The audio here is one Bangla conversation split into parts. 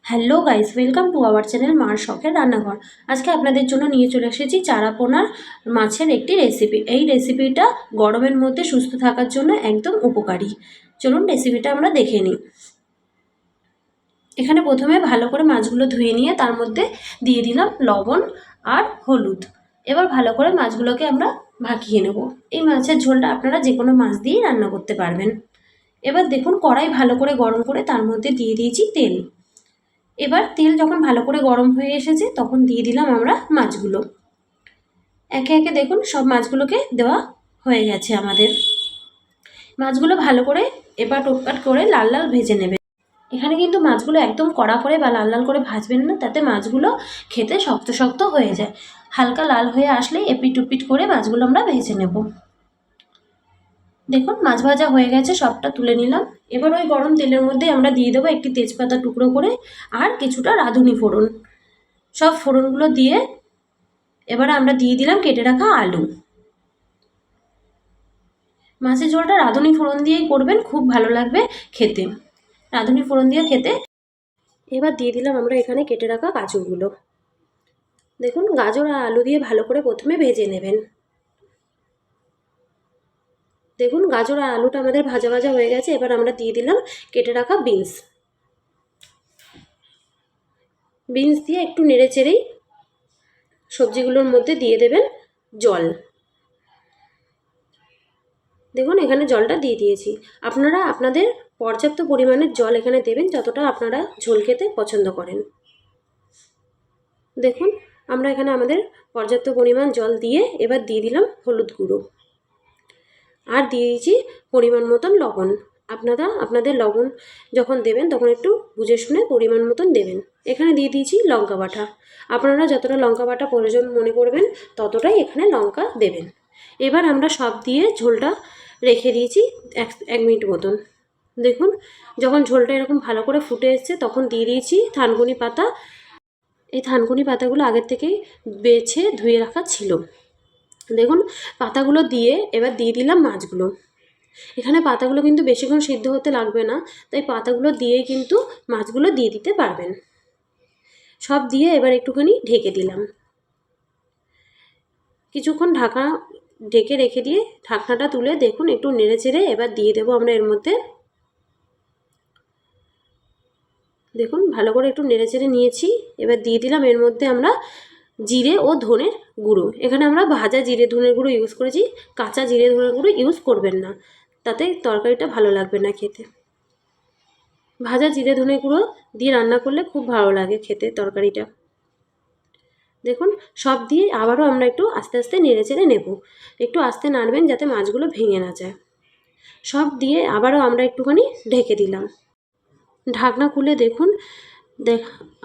Hello guys, welcome to our channel মার শখের রান্নাঘর। আজকে আপনাদের জন্য নিয়ে চলে এসেছি চারা পোনার মাছের একটি রেসিপি। এই রেসিপিটা গরমের মধ্যে সুস্থ থাকার জন্য একদম উপকারী। চলুন রেসিপিটা আমরা দেখে নিই। এখানে প্রথমে ভালো করে মাছগুলো ধুয়ে নিয়ে তার মধ্যে দিয়ে দিলাম লবণ আর হলুদ। এবার ভালো করে মাছগুলোকে আমরা মাখিয়ে নেব। এই মাছের ঝোলটা আপনারা যে কোনো মাছ দিয়েই রান্না করতে পারবেন। এবার দেখুন কড়াই ভালো করে গরম করে তার মধ্যে দিয়ে দিয়েছি তেল। এবার তেল যখন ভালো করে গরম হয়ে এসেছে তখন দিয়ে দিলাম আমরা মাছগুলো। একে একে দেখুন সব মাছগুলোকে দেওয়া হয়ে গেছে আমাদের। মাছগুলো ভালো করে এপাট ওপাট করে লাল লাল ভেজে নেবে। এখানে কিন্তু মাছগুলো একদম কড়া করে বা লাল লাল করে ভাজবেন না, তাতে মাছগুলো খেতে শক্ত শক্ত হয়ে যায়। হালকা লাল হয়ে আসলে এপিট উপিট করে মাছগুলো আমরা ভেজে নেব। দেখুন মাছ ভাজা হয়ে গেছে, সবটা তুলে নিলাম। এবার ওই গরম তেলের মধ্যে আমরা দিয়ে দেবো একটি তেজপাতা টুকরো করে আর কিছুটা রাঁধুনি ফোড়ন। সব ফোড়নগুলো দিয়ে এবার আমরা দিয়ে দিলাম কেটে রাখা আলু। মাছের ঝোলটা রাঁধুনি ফোড়ন দিয়েই করবেন, খুব ভালো লাগবে খেতে, রাঁধুনি ফোড়ন দিয়ে খেতে। এবার দিয়ে দিলাম আমরা এখানে কেটে রাখা গাজরগুলো। দেখুন গাজর আর আলু দিয়ে ভালো করে প্রথমে ভেজে নেবেন। দেখুন গাজর আর আলুটা আমাদের ভাজা ভাজা হয়ে গেছে। এবার আমরা দিয়ে দিলাম কেটে রাখা বিনস। বিনস দিয়ে একটু নেড়ে চেড়েই সবজিগুলোর মধ্যে দিয়ে দেবেন জল। দেখুন এখানে জলটা দিয়ে দিয়েছি। আপনারা আপনাদের পর্যাপ্ত পরিমাণের জল এখানে দেবেন, যতটা আপনারা ঝোল খেতে পছন্দ করেন। দেখুন আমরা এখানে আমাদের পর্যাপ্ত পরিমাণ জল দিয়ে এবার দিয়ে দিলাম হলুদ গুঁড়ো আর দিয়ে দিয়েছি পরিমাণ মতন লবণ। আপনারা আপনাদের লবণ যখন দেবেন তখন একটু বুঝে শুনে পরিমাণ মতন দেবেন। এখানে দিয়ে দিয়েছি লঙ্কা বাটা। আপনারা যতটা লঙ্কা বাটা প্রয়োজন মনে করবেন ততটাই এখানে লঙ্কা দেবেন। এবার আমরা সব দিয়ে ঝোলটা রেখে দিয়েছি এক মিনিট মতন। দেখুন যখন ঝোলটা এরকম ভালো করে ফুটে এসছে তখন দিয়ে দিয়েছি থানকুনি পাতা। এই থানকুনি পাতাগুলো আগের থেকেই বেছে ধুয়ে রাখা ছিল। দেখুন পাতাগুলো দিয়ে এবার দিয়ে দিলাম মাছগুলো। এখানে পাতাগুলো কিন্তু বেশিক্ষণ সিদ্ধ হতে লাগবে না, তাই পাতাগুলো দিয়েই কিন্তু মাছগুলো দিয়ে দিতে পারবেন। সব দিয়ে এবার একটুখানি ঢেকে দিলাম। কিছুক্ষণ ঢেকে রেখে দিয়ে ঢাকনাটা তুলে দেখুন একটু নেড়ে চেড়ে এবার দিয়ে দেবো আমরা এর মধ্যে। দেখুন ভালো করে একটু নেড়ে চেড়ে নিয়েছি। এবার দিয়ে দিলাম এর মধ্যে আমরা জিরে ও ধনের গুঁড়ো। এখানে আমরা ভাজা জিরে ধনের গুঁড়ো ইউজ করেছি, কাঁচা জিরে ধনের গুঁড়ো ইউজ করবেন না, তাতে তরকারিটা ভালো লাগবে না খেতে। ভাজা জিরে ধনে গুঁড়ো দিয়ে রান্না করলে খুব ভালো লাগে খেতে তরকারিটা। দেখুন সব দিয়ে আবারও আমরা একটু আস্তে আস্তে নেড়ে চেড়ে নেব। একটু আস্তে নাড়বেন যাতে মাছগুলো ভেঙে না যায়। সব দিয়ে আবারও আমরা একটুখানি ঢেকে দিলাম। ঢাকনা খুলে দেখুন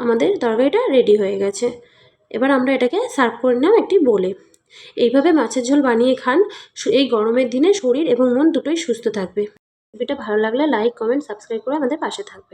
আমাদের তরকারিটা রেডি হয়ে গেছে। এবার আমরা এটাকে সার্ভ করে নিলাম একটি বোলে। এইভাবে মাছের ঝোল বানিয়ে খান, এই গরমের দিনে শরীর এবং মন দুটোই সুস্থ থাকবে। ভিডিওটা ভালো লাগলে লাইক কমেন্ট সাবস্ক্রাইব করে আমাদের পাশে থাকবে।